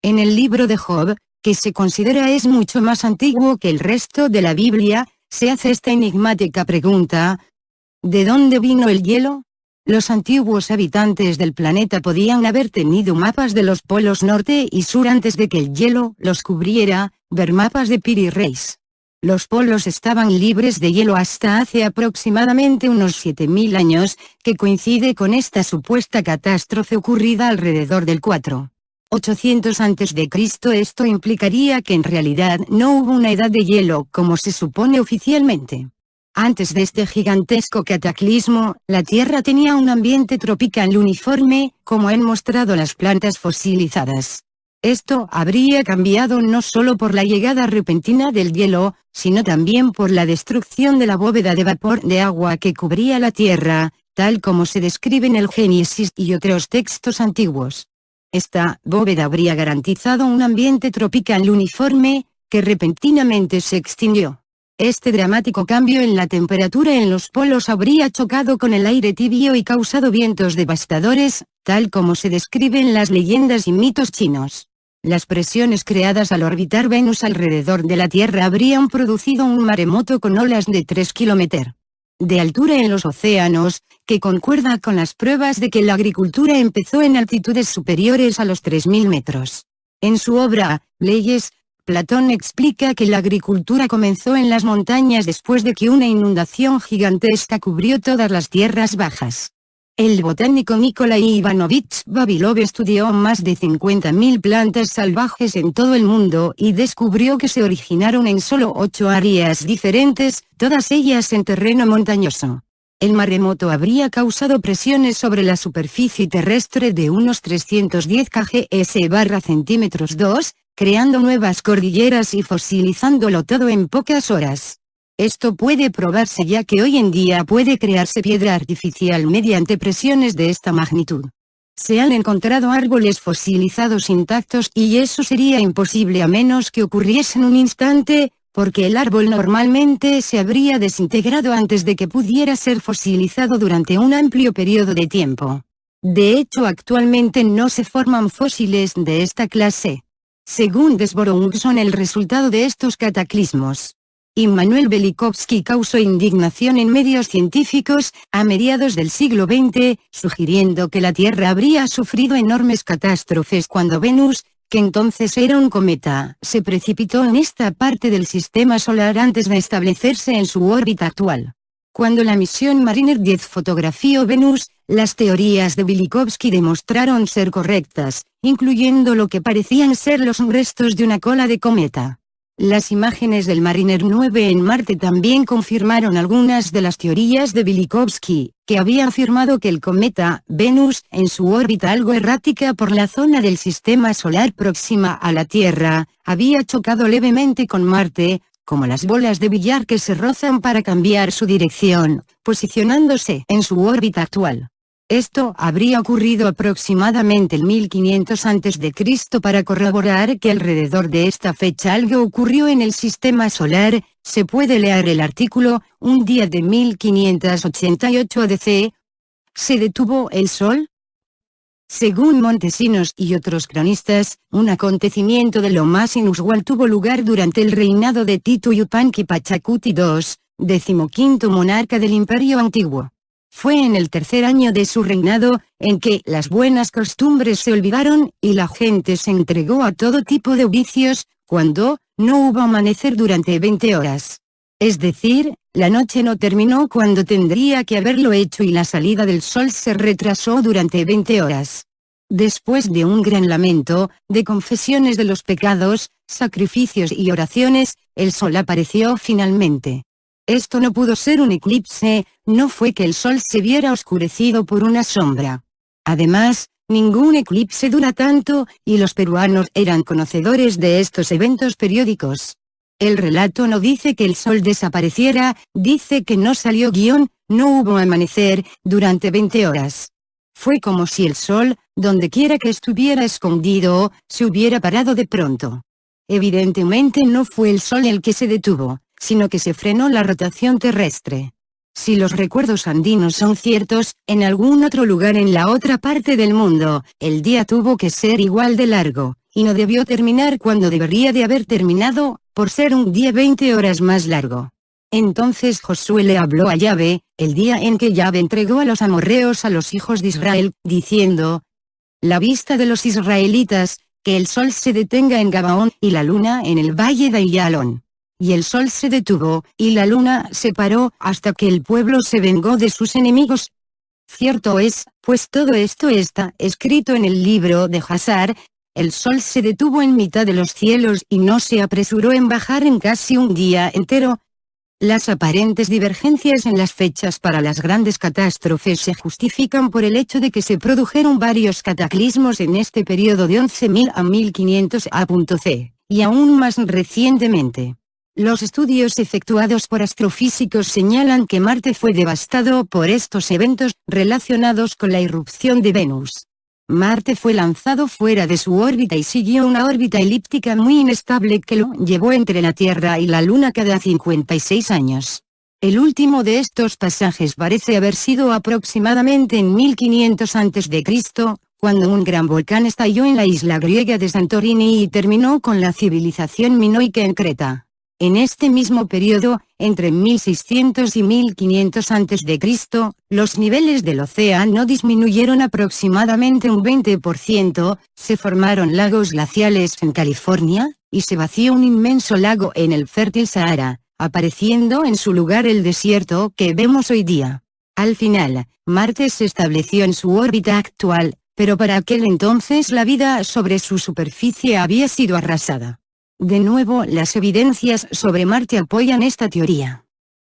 En el libro de Job, que se considera es mucho más antiguo que el resto de la Biblia, se hace esta enigmática pregunta: ¿de dónde vino el hielo? Los antiguos habitantes del planeta podían haber tenido mapas de los polos norte y sur antes de que el hielo los cubriera, ver mapas de Piri Reis. Los polos estaban libres de hielo hasta hace aproximadamente unos 7000 años, que coincide con esta supuesta catástrofe ocurrida alrededor del 4800 a.C. Esto implicaría que en realidad no hubo una edad de hielo como se supone oficialmente. Antes de este gigantesco cataclismo, la Tierra tenía un ambiente tropical uniforme, como han mostrado las plantas fosilizadas. Esto habría cambiado no solo por la llegada repentina del hielo, sino también por la destrucción de la bóveda de vapor de agua que cubría la Tierra, tal como se describe en el Génesis y otros textos antiguos. Esta bóveda habría garantizado un ambiente tropical uniforme, que repentinamente se extinguió. Este dramático cambio en la temperatura en los polos habría chocado con el aire tibio y causado vientos devastadores, tal como se describe en las leyendas y mitos chinos. Las presiones creadas al orbitar Venus alrededor de la Tierra habrían producido un maremoto con olas de 3 kilómetros de altura en los océanos, que concuerda con las pruebas de que la agricultura empezó en altitudes superiores a los 3000 metros. En su obra, Leyes, Platón explica que la agricultura comenzó en las montañas después de que una inundación gigantesca cubrió todas las tierras bajas. El botánico Nikolai Ivanovich Vavilov estudió más de 50.000 plantas salvajes en todo el mundo y descubrió que se originaron en solo 8 áreas diferentes, todas ellas en terreno montañoso. El maremoto habría causado presiones sobre la superficie terrestre de unos 310 kgs/cm², creando nuevas cordilleras y fosilizándolo todo en pocas horas. Esto puede probarse ya que hoy en día puede crearse piedra artificial mediante presiones de esta magnitud. Se han encontrado árboles fosilizados intactos y eso sería imposible a menos que ocurriese en un instante, porque el árbol normalmente se habría desintegrado antes de que pudiera ser fosilizado durante un amplio periodo de tiempo. De hecho, actualmente no se forman fósiles de esta clase. Según Desborowson, el resultado de estos cataclismos. Immanuel Velikovsky causó indignación en medios científicos, a mediados del siglo XX, sugiriendo que la Tierra habría sufrido enormes catástrofes cuando Venus, que entonces era un cometa, se precipitó en esta parte del sistema solar antes de establecerse en su órbita actual. Cuando la misión Mariner 10 fotografió Venus, las teorías de Velikovsky demostraron ser correctas, incluyendo lo que parecían ser los restos de una cola de cometa. Las imágenes del Mariner 9 en Marte también confirmaron algunas de las teorías de Velikovsky, que había afirmado que el cometa Venus, en su órbita algo errática por la zona del sistema solar próxima a la Tierra, había chocado levemente con Marte, como las bolas de billar que se rozan para cambiar su dirección, posicionándose en su órbita actual. Esto habría ocurrido aproximadamente el 1500 a.C. Para corroborar que alrededor de esta fecha algo ocurrió en el sistema solar, se puede leer el artículo, un día de 1588 AD. ¿Se detuvo el Sol? Según Montesinos y otros cronistas, un acontecimiento de lo más inusual tuvo lugar durante el reinado de Titu Yupanqui Pachacuti II, 15º monarca del Imperio Antiguo. Fue en el tercer año de su reinado, en que las buenas costumbres se olvidaron y la gente se entregó a todo tipo de vicios, cuando no hubo amanecer durante 20 horas. Es decir, la noche no terminó cuando tendría que haberlo hecho y la salida del sol se retrasó durante 20 horas. Después de un gran lamento, de confesiones de los pecados, sacrificios y oraciones, el sol apareció finalmente. Esto no pudo ser un eclipse, no fue que el sol se viera oscurecido por una sombra. Además, ningún eclipse dura tanto, y los peruanos eran conocedores de estos eventos periódicos. El relato no dice que el sol desapareciera, dice que no salió no hubo amanecer, durante 20 horas. Fue como si el sol, donde quiera que estuviera escondido, se hubiera parado de pronto. Evidentemente no fue el sol el que se detuvo, sino que se frenó la rotación terrestre. Si los recuerdos andinos son ciertos, en algún otro lugar en la otra parte del mundo, el día tuvo que ser igual de largo, y no debió terminar cuando debería de haber terminado, por ser un día 20 horas más largo. Entonces Josué le habló a Yahvé, el día en que Yahvé entregó a los amorreos a los hijos de Israel, diciendo: La vista de los israelitas, que el sol se detenga en Gabaón y la luna en el valle de Ayalón. Y el sol se detuvo, y la luna se paró, hasta que el pueblo se vengó de sus enemigos. Cierto es, pues todo esto está escrito en el libro de Jasar. El sol se detuvo en mitad de los cielos y no se apresuró en bajar en casi un día entero. Las aparentes divergencias en las fechas para las grandes catástrofes se justifican por el hecho de que se produjeron varios cataclismos en este periodo de 11.000 a 1500 a.C., y aún más recientemente. Los estudios efectuados por astrofísicos señalan que Marte fue devastado por estos eventos relacionados con la irrupción de Venus. Marte fue lanzado fuera de su órbita y siguió una órbita elíptica muy inestable que lo llevó entre la Tierra y la Luna cada 56 años. El último de estos pasajes parece haber sido aproximadamente en 1500 a.C., cuando un gran volcán estalló en la isla griega de Santorini y terminó con la civilización minoica en Creta. En este mismo periodo, entre 1600 y 1500 a.C., los niveles del océano disminuyeron aproximadamente un 20%, se formaron lagos glaciales en California, y se vació un inmenso lago en el fértil Sahara, apareciendo en su lugar el desierto que vemos hoy día. Al final, Marte se estableció en su órbita actual, pero para aquel entonces la vida sobre su superficie había sido arrasada. De nuevo, las evidencias sobre Marte apoyan esta teoría.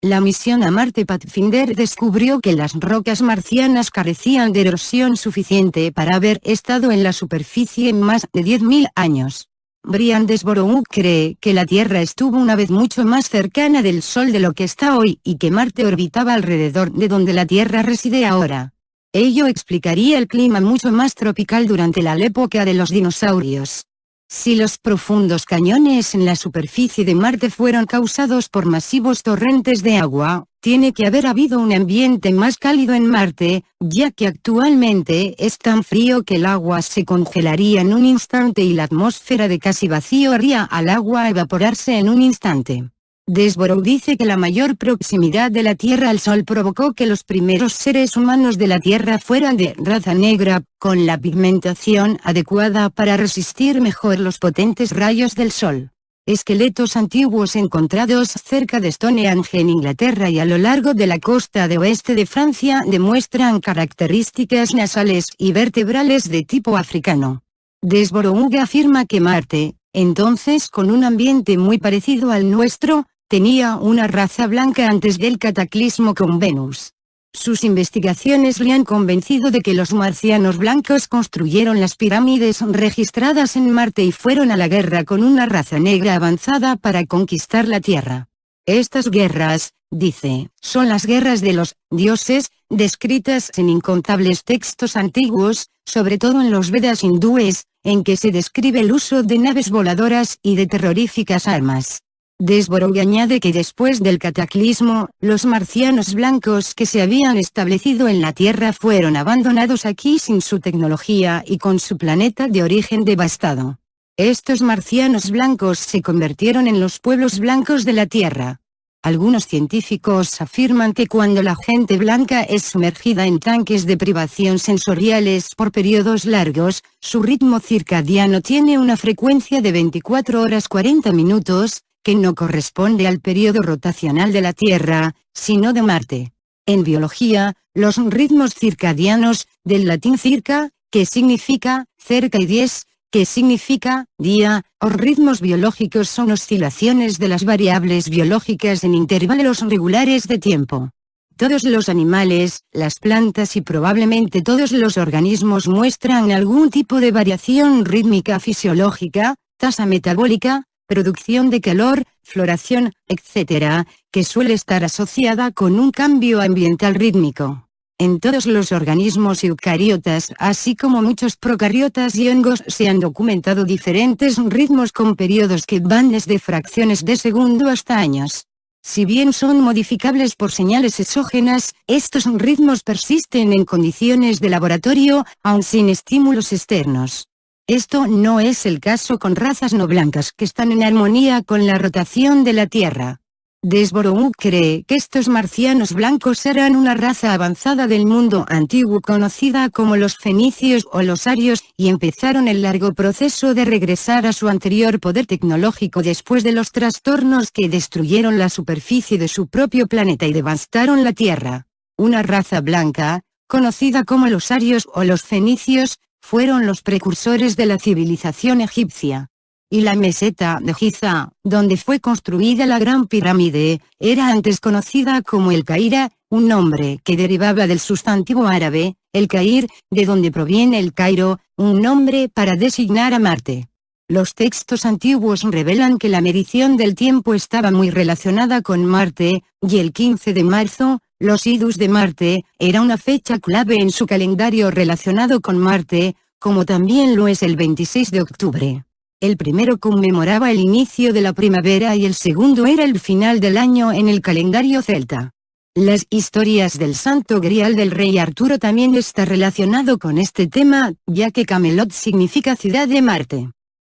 La misión a Marte Pathfinder descubrió que las rocas marcianas carecían de erosión suficiente para haber estado en la superficie en más de 10.000 años. Brian Desborough cree que la Tierra estuvo una vez mucho más cercana del Sol de lo que está hoy y que Marte orbitaba alrededor de donde la Tierra reside ahora. Ello explicaría el clima mucho más tropical durante la época de los dinosaurios. Si los profundos cañones en la superficie de Marte fueron causados por masivos torrentes de agua, tiene que haber habido un ambiente más cálido en Marte, ya que actualmente es tan frío que el agua se congelaría en un instante y la atmósfera de casi vacío haría al agua evaporarse en un instante. Desborough dice que la mayor proximidad de la Tierra al Sol provocó que los primeros seres humanos de la Tierra fueran de raza negra, con la pigmentación adecuada para resistir mejor los potentes rayos del Sol. Esqueletos antiguos encontrados cerca de Stonehenge en Inglaterra y a lo largo de la costa de oeste de Francia demuestran características nasales y vertebrales de tipo africano. Desborough afirma que Marte, entonces con un ambiente muy parecido al nuestro, tenía una raza blanca antes del cataclismo con Venus. Sus investigaciones le han convencido de que los marcianos blancos construyeron las pirámides registradas en Marte y fueron a la guerra con una raza negra avanzada para conquistar la Tierra. Estas guerras, dice, son las guerras de los dioses, descritas en incontables textos antiguos, sobre todo en los Vedas hindúes, en que se describe el uso de naves voladoras y de terroríficas armas. Desborough añade que después del cataclismo, los marcianos blancos que se habían establecido en la Tierra fueron abandonados aquí sin su tecnología y con su planeta de origen devastado. Estos marcianos blancos se convirtieron en los pueblos blancos de la Tierra. Algunos científicos afirman que cuando la gente blanca es sumergida en tanques de privación sensoriales por periodos largos, su ritmo circadiano tiene una frecuencia de 24 horas 40 minutos, que no corresponde al periodo rotacional de la Tierra, sino de Marte. En biología, los ritmos circadianos, del latín circa, que significa cerca y dies, que significa día, o ritmos biológicos son oscilaciones de las variables biológicas en intervalos regulares de tiempo. Todos los animales, las plantas y probablemente todos los organismos muestran algún tipo de variación rítmica fisiológica, tasa metabólica, producción de calor, floración, etc., que suele estar asociada con un cambio ambiental rítmico. En todos los organismos eucariotas, así como muchos procariotas y hongos, se han documentado diferentes ritmos con periodos que van desde fracciones de segundo hasta años. Si bien son modificables por señales exógenas, estos ritmos persisten en condiciones de laboratorio, aun sin estímulos externos. Esto no es el caso con razas no blancas que están en armonía con la rotación de la Tierra. Desborough cree que estos marcianos blancos eran una raza avanzada del mundo antiguo conocida como los fenicios o los arios, y empezaron el largo proceso de regresar a su anterior poder tecnológico después de los trastornos que destruyeron la superficie de su propio planeta y devastaron la Tierra. Una raza blanca, conocida como los arios o los fenicios, fueron los precursores de la civilización egipcia. Y la meseta de Giza, donde fue construida la Gran Pirámide, era antes conocida como el Caira, un nombre que derivaba del sustantivo árabe, el Cair, de donde proviene el Cairo, un nombre para designar a Marte. Los textos antiguos revelan que la medición del tiempo estaba muy relacionada con Marte, y el 15 de marzo, los idus de Marte, era una fecha clave en su calendario relacionado con Marte, como también lo es el 26 de octubre. El primero conmemoraba el inicio de la primavera y el segundo era el final del año en el calendario celta. Las historias del Santo Grial del rey Arturo también está relacionado con este tema, ya que Camelot significa ciudad de Marte.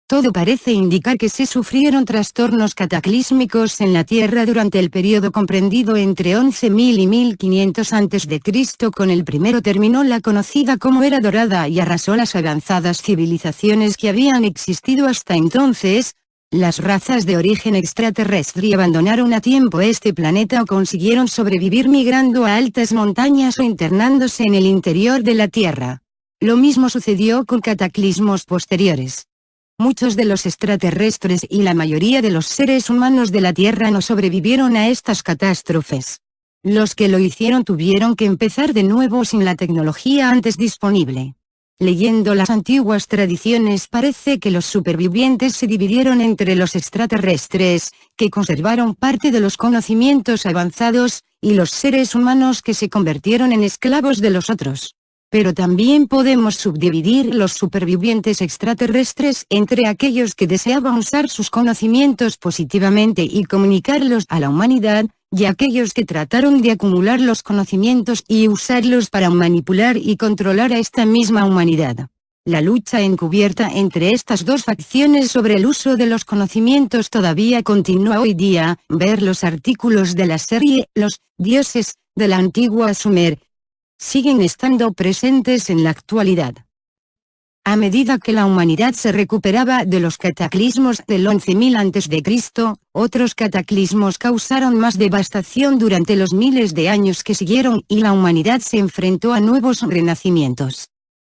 Todo parece indicar que se sufrieron trastornos cataclísmicos en la Tierra durante el periodo comprendido entre 11.000 y 1500 a.C. Con el primero terminó la conocida como Era Dorada y arrasó las avanzadas civilizaciones que habían existido hasta entonces. Las razas de origen extraterrestre abandonaron a tiempo este planeta o consiguieron sobrevivir migrando a altas montañas o internándose en el interior de la Tierra. Lo mismo sucedió con cataclismos posteriores. Muchos de los extraterrestres y la mayoría de los seres humanos de la Tierra no sobrevivieron a estas catástrofes. Los que lo hicieron tuvieron que empezar de nuevo sin la tecnología antes disponible. Leyendo las antiguas tradiciones parece que los supervivientes se dividieron entre los extraterrestres, que conservaron parte de los conocimientos avanzados, y los seres humanos que se convirtieron en esclavos de los otros. Pero también podemos subdividir los supervivientes extraterrestres entre aquellos que deseaban usar sus conocimientos positivamente y comunicarlos a la humanidad, y aquellos que trataron de acumular los conocimientos y usarlos para manipular y controlar a esta misma humanidad. La lucha encubierta entre estas dos facciones sobre el uso de los conocimientos todavía continúa hoy día. Ver los artículos de la serie Los dioses de la antigua Sumer siguen estando presentes en la actualidad. A medida que la humanidad se recuperaba de los cataclismos del 11.000 a.C., otros cataclismos causaron más devastación durante los miles de años que siguieron y la humanidad se enfrentó a nuevos renacimientos.